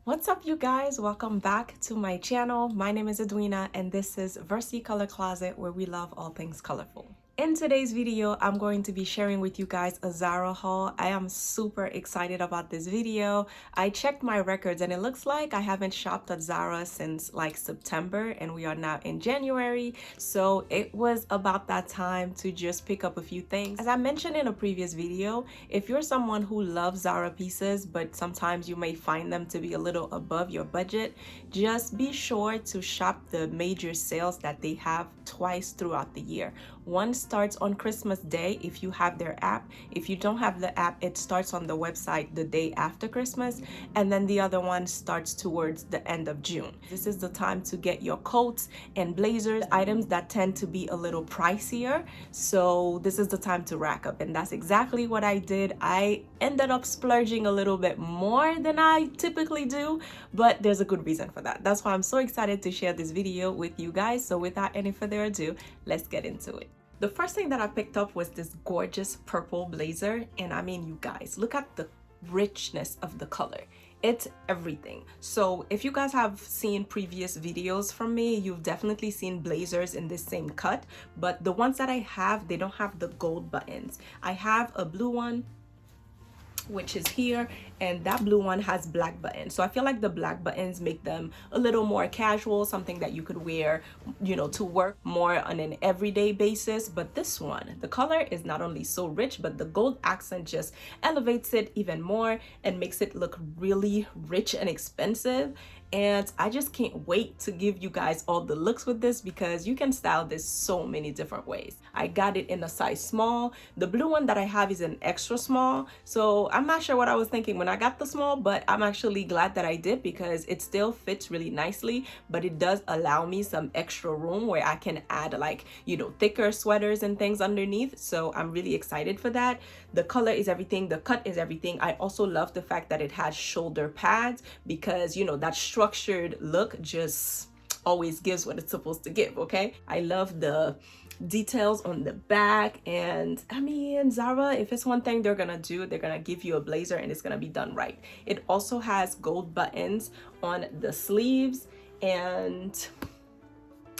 What's up, you guys? Welcome back to my channel. My name is Edwina and this is Versi Color Closet, where we love all things colorful. In today's video, I'm going to be sharing with you guys a Zara haul. I am super excited about this video. I checked my records and it looks like I haven't shopped at Zara since like September, and we are now in January. So it was about that time to just pick up a few things. As I mentioned in a previous video, if you're someone who loves Zara pieces, but sometimes you may find them to be a little above your budget, just be sure to shop the major sales that they have twice throughout the year. One starts on Christmas Day if you have their app. If you don't have the app, it starts on the website the day after Christmas, and then the other one starts towards the end of June. This is the time to get your coats and blazers, items that tend to be a little pricier. So this is the time to rack up, and that's exactly what I did. I ended up splurging a little bit more than I typically do, but there's a good reason for that. That's why I'm so excited to share this video with you guys. So without any further ado, let's get into it. The first thing that I picked up was this gorgeous purple blazer, and I mean, you guys, look at the richness of the color. It's everything. So if you guys have seen previous videos from me, you've definitely seen blazers in this same cut, but the ones that I have, they don't have the gold buttons. I have a blue one, which is here, and that blue one has black buttons. So I feel like the black buttons make them a little more casual, something that you could wear, you know, to work more on an everyday basis. But this one, the color is not only so rich, but the gold accent just elevates it even more and makes it look really rich and expensive. And I just can't wait to give you guys all the looks with this, because you can style this so many different ways. I got it in a size small. The blue one that I have is an extra small, so I'm not sure what I was thinking when I got the small, but I'm actually glad that I did, because it still fits really nicely, but it does allow me some extra room where I can add, like, you know, thicker sweaters and things underneath. So I'm really excited for that. The color is everything, the cut is everything. I also love the fact that it has shoulder pads, because, you know, that structured look just always gives what it's supposed to give. Okay, I love the details on the back, and I mean, Zara, if it's one thing they're gonna do, they're gonna give you a blazer and it's gonna be done right. It also has gold buttons on the sleeves, and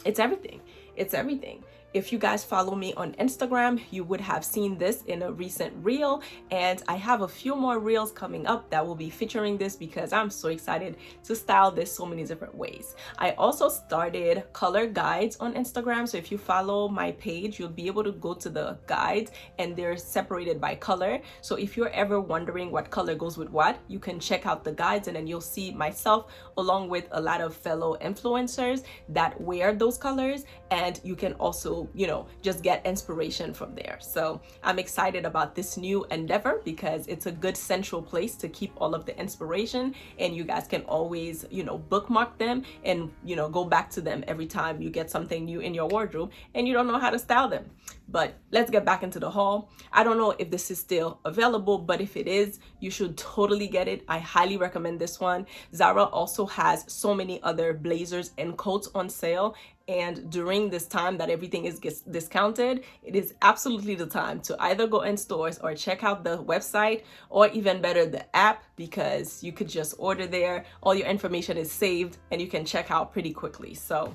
it's everything. It's everything. If you guys follow me on Instagram, you would have seen this in a recent reel, and I have a few more reels coming up that will be featuring this, because I'm so excited to style this so many different ways. I also started color guides on Instagram, so if you follow my page, you'll be able to go to the guides, and they're separated by color. So if you're ever wondering what color goes with what, you can check out the guides, and then you'll see myself along with a lot of fellow influencers that wear those colors, and you can also, you know, just get inspiration from there. So I'm excited about this new endeavor, because it's a good central place to keep all of the inspiration, and you guys can always, you know, bookmark them and, you know, go back to them every time you get something new in your wardrobe and you don't know how to style them. But let's get back into the haul. I don't know if this is still available, but if it is, you should totally get it. I highly recommend this one. Zara also has so many other blazers and coats on sale, and during this time that everything is discounted, it is absolutely the time to either go in stores or check out the website, or even better, the app, because you could just order there. All your information is saved and you can check out pretty quickly. So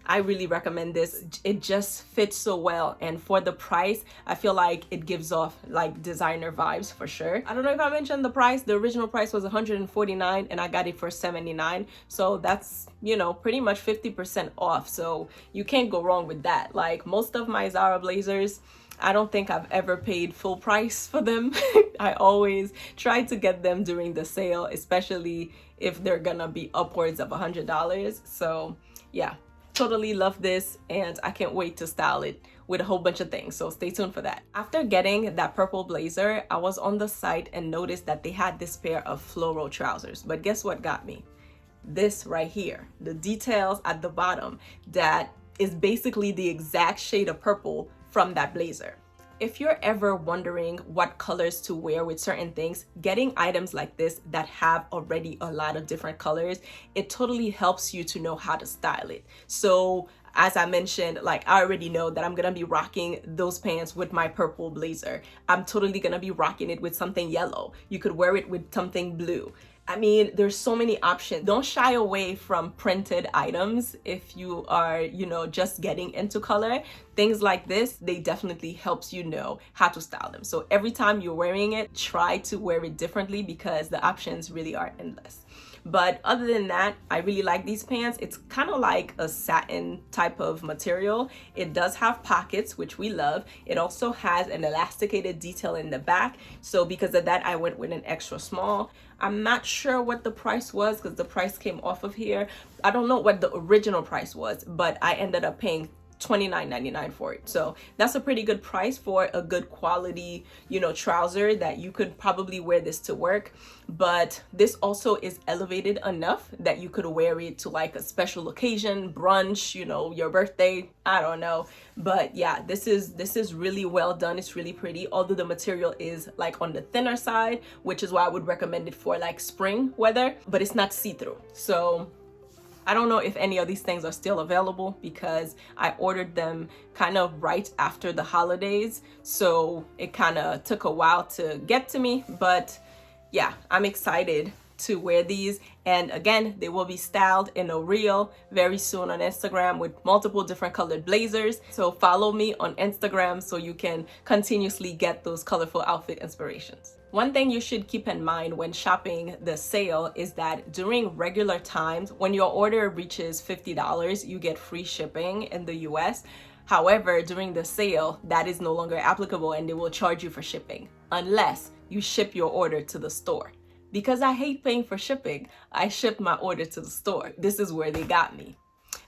I really recommend this. It just fits so well, and for the price, I feel like it gives off like designer vibes for sure. I don't know if I mentioned the price. The original price was $149 and I got it for $79, so that's, you know, pretty much 50% off. So you can't go wrong with that. Like, most of my Zara blazers, I don't think I've ever paid full price for them. I always try to get them during the sale, especially if they're gonna be upwards of $100. So yeah, totally love this, and I can't wait to style it with a whole bunch of things, so stay tuned for that. After getting that purple blazer, I was on the site and noticed that they had this pair of floral trousers, but guess what got me? This right here, the details at the bottom, that is basically the exact shade of purple from that blazer. If you're ever wondering what colors to wear with certain things, getting items like this that have already a lot of different colors, it totally helps you to know how to style it. So as I mentioned, like, I already know that I'm gonna be rocking those pants with my purple blazer. I'm totally gonna be rocking it with something yellow. You could wear it with something blue. I mean, there's so many options. Don't shy away from printed items if you are, you know, just getting into color. Things like this, they definitely helps you know how to style them. So every time you're wearing it, try to wear it differently because the options really are endless. But other than that, I really like these pants. It's kind of like a satin type of material. It does have pockets, which we love. It also has an elasticated detail in the back. So because of that, I went with an extra small. I'm not sure what the price was because the price came off of here. I don't know what the original price was, but I ended up paying $29.99 for it. So that's a pretty good price for a good quality, you know, trouser that you could probably wear this to work. But this also is elevated enough that you could wear it to like a special occasion, brunch, you know, your birthday, I don't know. But yeah, this is really well done. It's really pretty, although the material is like on the thinner side, which is why I would recommend it for like spring weather, but it's not see-through. So I don't know if any of these things are still available because I ordered them kind of right after the holidays. So it kind of took a while to get to me, but yeah, I'm excited to wear these. And again, they will be styled in a reel very soon on Instagram with multiple different colored blazers. So follow me on Instagram so you can continuously get those colorful outfit inspirations. One thing you should keep in mind when shopping the sale is that during regular times, when your order reaches $50, you get free shipping in the US. However, during the sale, that is no longer applicable and they will charge you for shipping unless you ship your order to the store. Because I hate paying for shipping, I shipped my order to the store. This is where they got me.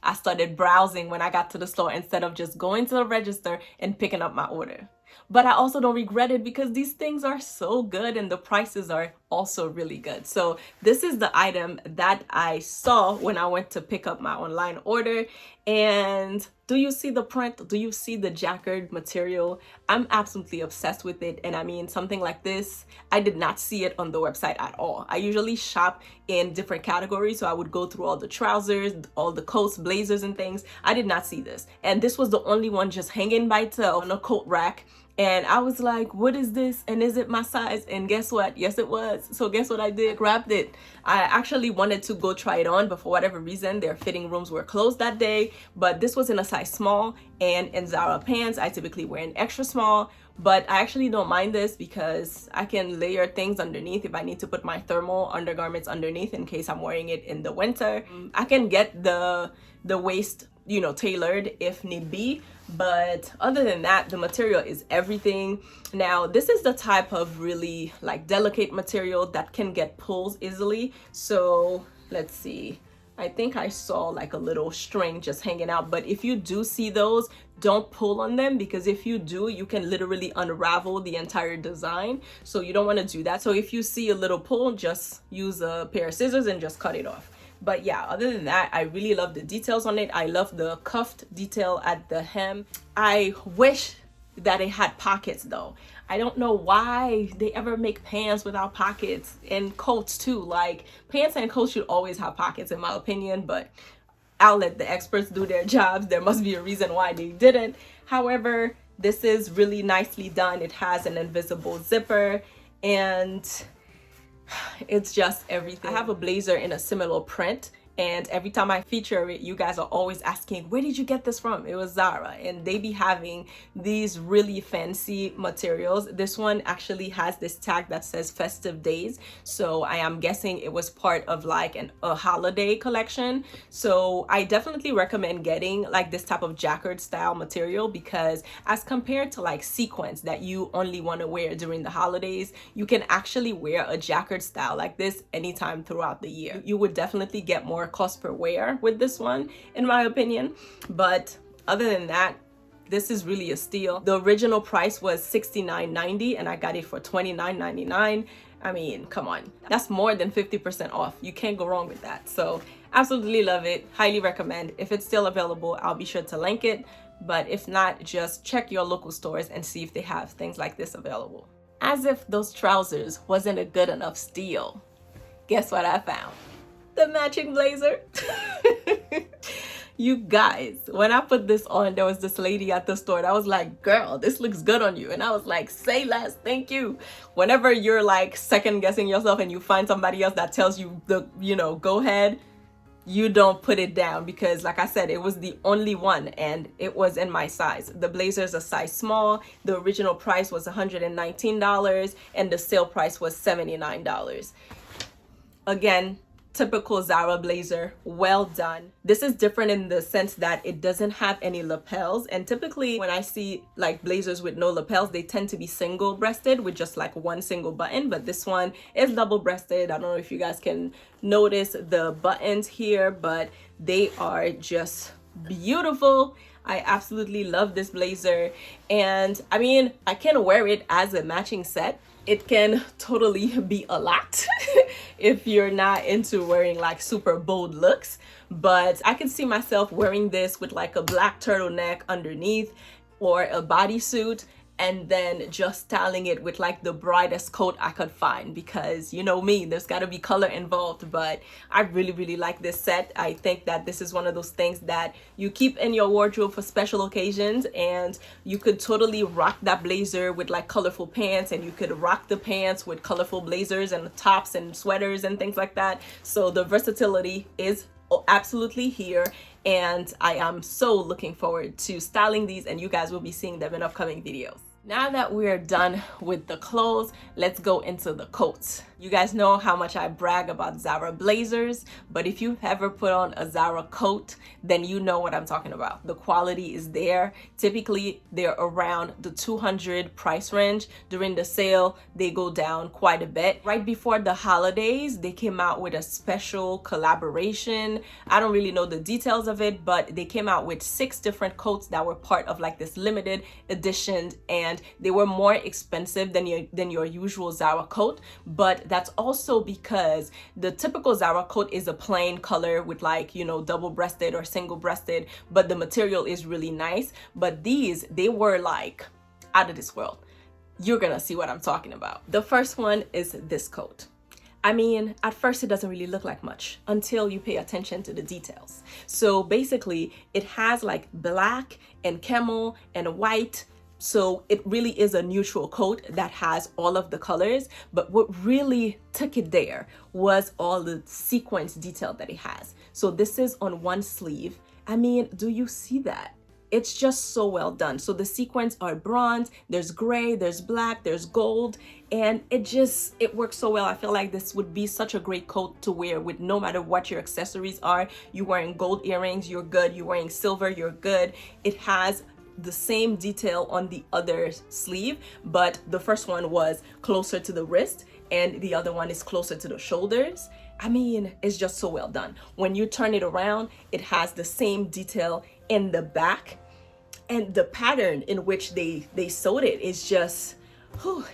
I started browsing when I got to the store instead of just going to the register and picking up my order. But I also don't regret it because these things are so good and the prices are also really good. So this is the item that I saw when I went to pick up my online order. And do you see the print? Do you see the Jacquard material? I'm absolutely obsessed with it. And I mean, something like this, I did not see it on the website at all. I usually shop in different categories. So I would go through all the trousers, all the coats, blazers and things. I did not see this. And this was the only one just hanging by itself on a coat rack. And I was like, what is this? And is it my size? And guess what? Yes, it was. So guess what I did? I grabbed it. I actually wanted to go try it on, but for whatever reason, their fitting rooms were closed that day. But this was in a size small. And in Zara pants, I typically wear an extra small. But I actually don't mind this because I can layer things underneath if I need to put my thermal undergarments underneath in case I'm wearing it in the winter. I can get the waist, you know, tailored if need be. But other than that, the material is everything. Now, this is the type of really like delicate material that can get pulls easily. So let's see. I think I saw like a little string just hanging out. But if you do see those, don't pull on them because if you do, you can literally unravel the entire design. So you don't want to do that. So if you see a little pull, just use a pair of scissors and just cut it off. But yeah, other than that, I really love the details on it. I love the cuffed detail at the hem. I wish that it had pockets though. I don't know why they ever make pants without pockets, and coats too. Like pants and coats should always have pockets in my opinion, but I'll let the experts do their jobs. There must be a reason why they didn't. However, this is really nicely done. It has an invisible zipper and it's just everything. I have a blazer in a similar print, and every time I feature it, you guys are always asking, where did you get this from? It was Zara, and they be having these really fancy materials. This one actually has this tag that says festive days, so I am guessing it was part of like a holiday collection. So I definitely recommend getting like this type of Jacquard style material because as compared to like sequins that you only want to wear during the holidays, you can actually wear a Jacquard style like this anytime throughout the year. You would definitely get more cost per wear with this one in my opinion, but other than that, this is really a steal. The original price was $69.90 and I got it for $29.99. I mean, come on, that's more than 50% off. You can't go wrong with that. So absolutely love it, highly recommend. If it's still available, I'll be sure to link it, but if not, just check your local stores and see if they have things like this available. As if those trousers wasn't a good enough steal, guess what I found? The matching blazer. You guys, when I put this on, there was this lady at the store that was like, girl, this looks good on you. And I was like, say less, thank you. Whenever you're like second guessing yourself and you find somebody else that tells you go ahead, you don't put it down, because like I said, it was the only one and it was in my size. The blazer is a size small. The original price was $119 and the sale price was $79. Again, typical Zara blazer, well done. This is different in the sense that it doesn't have any lapels, and typically when I see like blazers with no lapels, they tend to be single breasted with just like one single button, but this one is double breasted. I don't know if you guys can notice the buttons here, but they are just beautiful. I absolutely love this blazer, and I mean, I can wear it as a matching set. It can totally be a lot if you're not into wearing like super bold looks, but I can see myself wearing this with like a black turtleneck underneath or a bodysuit, and then just styling it with like the brightest coat I could find, because you know me, there's got to be color involved. But I really like this set. I think that this is one of those things that you keep in your wardrobe for special occasions, and you could totally rock that blazer with like colorful pants, and you could rock the pants with colorful blazers and tops and sweaters and things like that. So the versatility is absolutely here, and I am so looking forward to styling these, and you guys will be seeing them in upcoming videos. Now that we're done with the clothes, let's go into the coats. You guys know how much I brag about Zara blazers, but if you've ever put on a Zara coat, then you know what I'm talking about. The quality is there. Typically, they're around the $200 price range. During the sale, they go down quite a bit. Right before the holidays, they came out with a special collaboration. I don't really know the details of it, but they came out with 6 different coats that were part of like this limited edition, and they were more expensive than your usual Zara coat. But that's also because the typical Zara coat is a plain color with like, double breasted or single breasted, but the material is really nice. But these, they were like out of this world. You're gonna see what I'm talking about. The first one is this coat. I mean, at first it doesn't really look like much until you pay attention to the details. So basically it has like black and camel and white. So it really is a neutral coat that has all of the colors, but what really took it there was all the sequence detail that it has. So this is on one sleeve. I mean, do you see that? It's just so well done. So the sequins are bronze, there's gray, there's black, there's gold, and it works so well. I feel like this would be such a great coat to wear with no matter what your accessories are. You're wearing gold earrings, you're good. You're wearing silver, you're good. It has the same detail on the other sleeve, but the first one was closer to the wrist and the other one is closer to the shoulders. I mean, it's just so well done. When you turn it around, it has the same detail in the back, and the pattern in which they sewed it is just,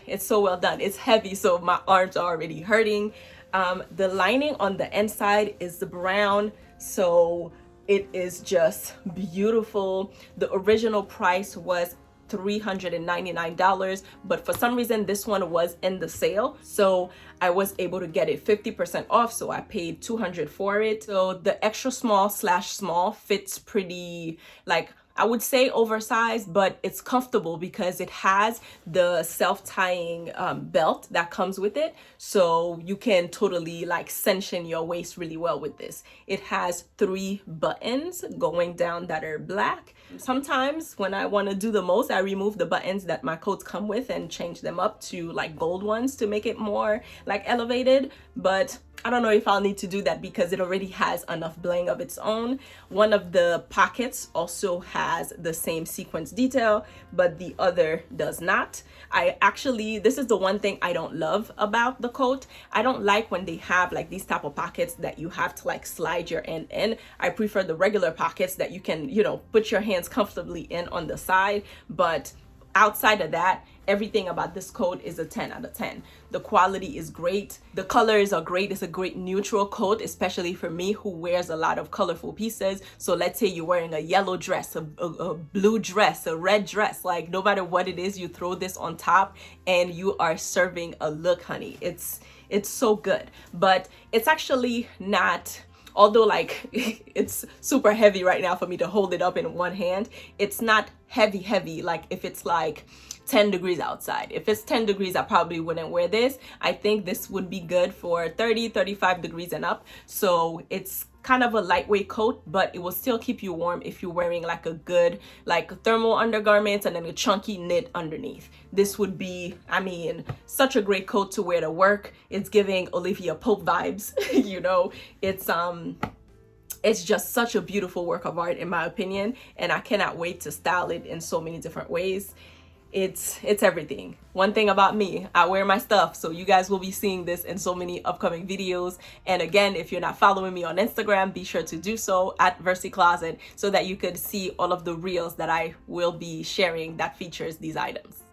it's so well done. It's heavy, so my arms are already hurting. The lining on the inside is the brown, so it is just beautiful. The original price was $399, but for some reason this one was in the sale, so I was able to get it 50% off, so I paid $200 for it. So the extra small / small fits pretty, like, I would say oversized, but it's comfortable because it has the self-tying belt that comes with it. So you can totally like cinch in your waist really well with this. It has 3 buttons going down that are black. Sometimes when I want to do the most, I remove the buttons that my coats come with and change them up to like gold ones to make it more like elevated. But I don't know if I'll need to do that because it already has enough bling of its own. One of the pockets also has the same sequence detail, but the other does not. This is the one thing I don't love about the coat. I don't like when they have like these type of pockets that you have to like slide your end in. I prefer the regular pockets that you can, put your hands comfortably in on the side. But outside of that, everything about this coat is a 10 out of 10. The quality is great. The colors are great. It's a great neutral coat, especially for me who wears a lot of colorful pieces. So let's say you're wearing a yellow dress, a blue dress, a red dress, like no matter what it is, you throw this on top and you are serving a look, honey. It's so good, but it's actually not although like it's super heavy right now for me to hold it up in one hand, it's not heavy like if it's like 10 degrees outside. If it's 10 degrees, I probably wouldn't wear this. I think this would be good for 30-35 degrees and up. So it's kind of a lightweight coat, but it will still keep you warm if you're wearing like a good like thermal undergarments and then a chunky knit underneath. This would be, I mean, such a great coat to wear to work. It's giving Olivia Pope vibes. You know, it's just such a beautiful work of art in my opinion, and I cannot wait to style it in so many different ways. It's everything. One thing about me, I wear my stuff, so you guys will be seeing this in so many upcoming videos. And again, if you're not following me on Instagram, be sure to do so at Versi Closet so that you could see all of the reels that I will be sharing that features these items.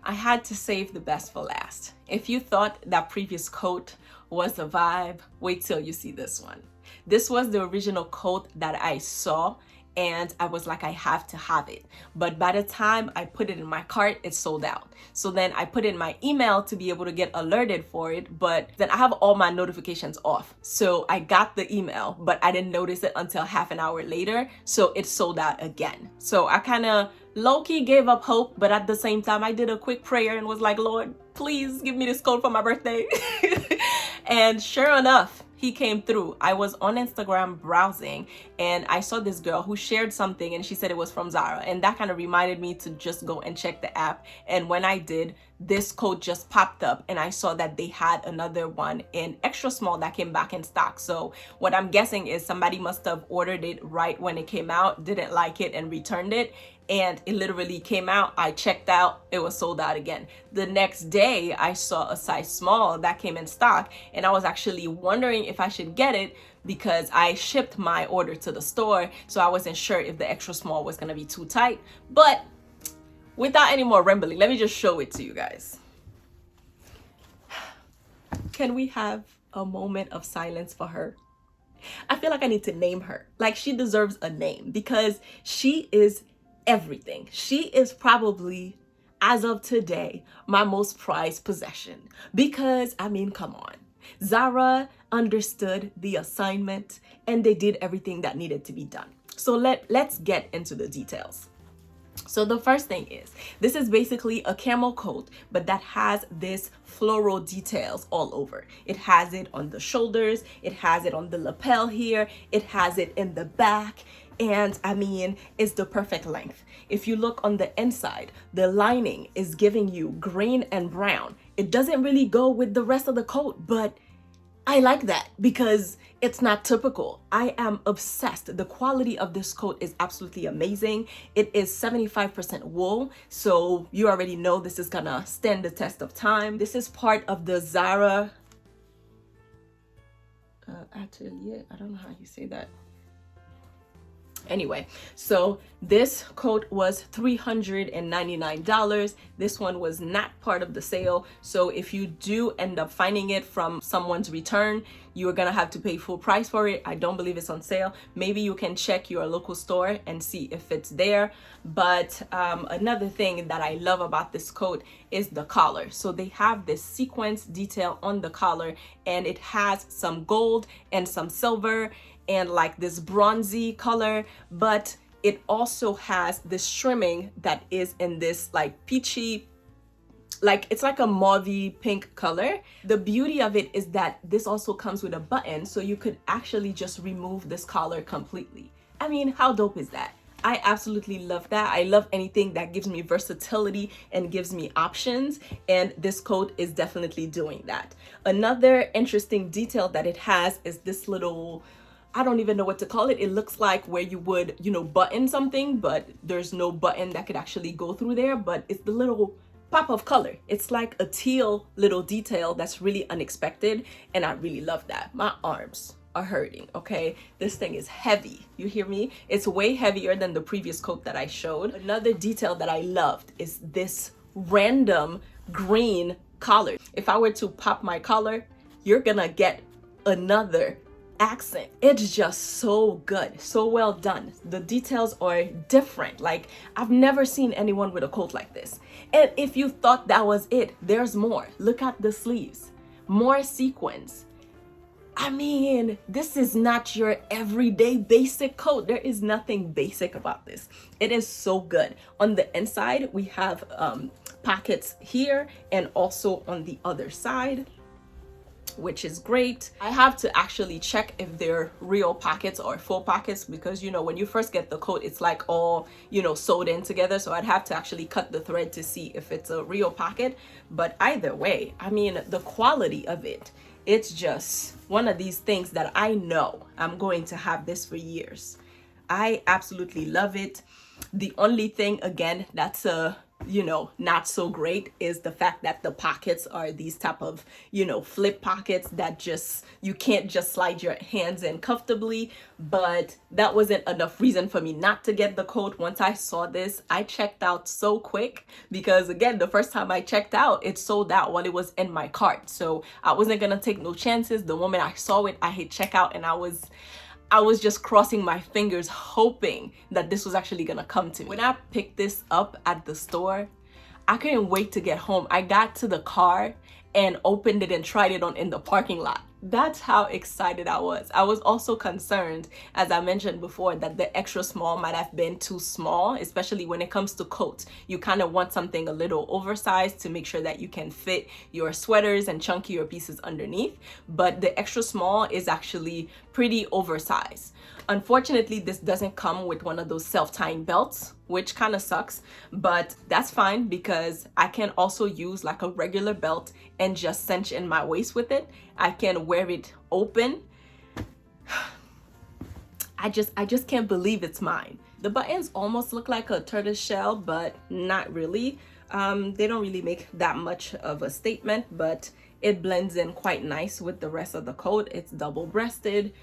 I had to save the best for last. If you thought that previous coat was a vibe, wait till you see this one. This was the original coat that I saw, and I was like, I have to have it. But by the time I put it in my cart, it sold out. So then I put in my email to be able to get alerted for it, but then I have all my notifications off. So I got the email, but I didn't notice it until half an hour later. So it sold out again. So I kind of low-key gave up hope, but at the same time, I did a quick prayer and was like, Lord, please give me this coat for my birthday. And sure enough, he came through. I was on Instagram browsing and I saw this girl who shared something and she said it was from Zara, and that kind of reminded me to just go and check the app. And when I did, this coat just popped up and I saw that they had another one in extra small that came back in stock. So what I'm guessing is somebody must have ordered it right when it came out, didn't like it and returned it, and it literally came out. I checked out, it was sold out again. The next day I saw a size small that came in stock, and I was actually wondering if I should get it because I shipped my order to the store, so I wasn't sure if the extra small was gonna be too tight. But without any more rambling, let me just show it to you guys. Can we have a moment of silence for her? I feel like I need to name her. Like, she deserves a name because she is everything. She is probably, as of today, my most prized possession. Because, I mean, come on. Zara understood the assignment and they did everything that needed to be done. So let's get into the details. So the first thing is, this is basically a camel coat, but that has this floral details all over. It has it on the shoulders, it has it on the lapel here, it has it in the back, and I mean, it's the perfect length. If you look on the inside, the lining is giving you green and brown. It doesn't really go with the rest of the coat, but I like that because it's not typical. I am obsessed. The quality of this coat is absolutely amazing. It is 75% wool, so you already know this is gonna stand the test of time. This is part of the Zara Atelier. I don't know how you say that. Anyway, so this coat was $399. This one was not part of the sale. So if you do end up finding it from someone's return, you're gonna have to pay full price for it. I don't believe it's on sale. Maybe you can check your local store and see if it's there. But another thing that I love about this coat is the collar. So they have this sequence detail on the collar, and it has some gold and some silver and like this bronzy color, but it also has this trimming that is in this like peachy, like it's like a mauvey pink color. The beauty of it is that this also comes with a button, so you could actually just remove this collar completely. I mean, how dope is that? I absolutely love that. I love anything that gives me versatility and gives me options, and this coat is definitely doing that. Another interesting detail that it has is this little, I don't even know what to call it. It looks like where you would, you know, button something, but there's no button that could actually go through there, but it's the little pop of color. It's like a teal little detail that's really unexpected, and I really love that. My arms are hurting, okay? This thing is heavy, you hear me? It's way heavier than the previous coat that I showed. Another detail that I loved is this random green collar. If I were to pop my collar, you're gonna get another accent. It's just so good, so well done. The details are different. Like, I've never seen anyone with a coat like this. And if you thought that was it, there's more. Look at the sleeves, more sequins. I mean, this is not your everyday basic coat. There is nothing basic about this. It is so good. On the inside, we have pockets here and also on the other side, which is great. I have to actually check if they're real pockets or full pockets, because you know, when you first get the coat, it's like all, you know, sewed in together. So I'd have to actually cut the thread to see if it's a real pocket. But either way, I mean, the quality of it, it's just one of these things that I know I'm going to have this for years. I absolutely love it. The only thing, again, that's you know, not so great is the fact that the pockets are these type of, you know, flip pockets that just, you can't just slide your hands in comfortably. But that wasn't enough reason for me not to get the coat. Once I saw this, I checked out so quick, because again, the first time I checked out, it sold out while it was in my cart. So I wasn't gonna take no chances. The moment I saw it, I hit checkout, and I was just crossing my fingers hoping that this was actually gonna come to me. When I picked this up at the store, I couldn't wait to get home. I got to the car and opened it and tried it on in the parking lot. That's how excited I was. I was also concerned, as I mentioned before, that the extra small might have been too small, especially when it comes to coats. You kind of want something a little oversized to make sure that you can fit your sweaters and chunkier pieces underneath. But the extra small is actually pretty oversized. Unfortunately, this doesn't come with one of those self-tying belts, which kind of sucks, but that's fine because I can also use like a regular belt and just cinch in my waist with it. I can wear it open. I just can't believe it's mine. The buttons almost look like a tortoise shell, but not really. They don't really make that much of a statement, but it blends in quite nice with the rest of the coat. It's double-breasted.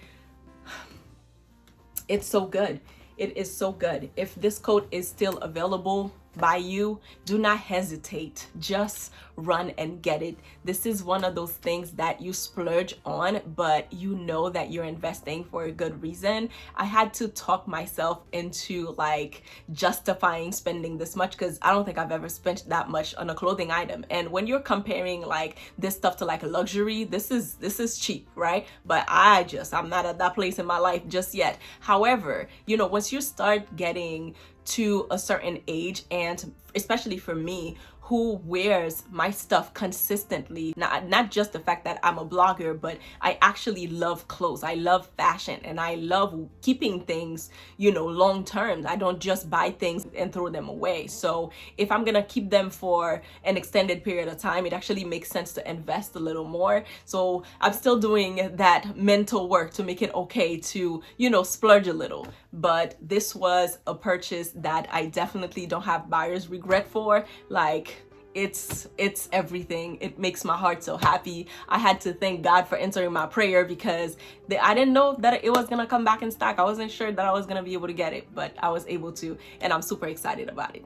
It's so good. It is so good. If this coat is still available by you, do not hesitate. Just run and get it. This is one of those things that you splurge on, but you know that you're investing for a good reason. I had to talk myself into like justifying spending this much, because I don't think I've ever spent that much on a clothing item. And when you're comparing like this stuff to like a luxury, this is cheap, right? But I'm not at that place in my life just yet. However, you know, once you start getting to a certain age, and especially for me, who wears my stuff consistently, not just the fact that I'm a blogger, but I actually love clothes. I love fashion, and I love keeping things, you know, long term. I don't just buy things and throw them away. So if I'm gonna keep them for an extended period of time, it actually makes sense to invest a little more. So I'm still doing that mental work to make it okay to, you know, splurge a little. But this was a purchase that I definitely don't have buyer's regret for. Like, it's everything. It makes my heart so happy. I had to thank God for answering my prayer, because I didn't know that it was gonna come back in stock. I wasn't sure that I was gonna be able to get it, but I was able to, and I'm super excited about it.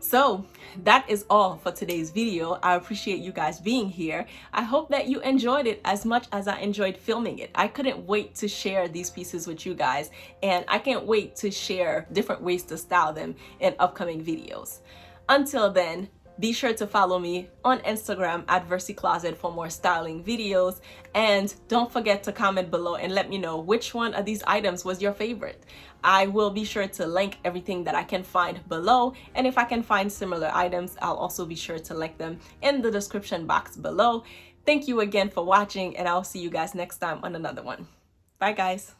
So that is all for today's video. I appreciate you guys being here. I hope that you enjoyed it as much as I enjoyed filming it. I couldn't wait to share these pieces with you guys, and I can't wait to share different ways to style them in upcoming videos. Until then, be sure to follow me on Instagram at VersiCloset for more styling videos. And don't forget to comment below and let me know which one of these items was your favorite. I will be sure to link everything that I can find below. And if I can find similar items, I'll also be sure to link them in the description box below. Thank you again for watching, and I'll see you guys next time on another one. Bye, guys.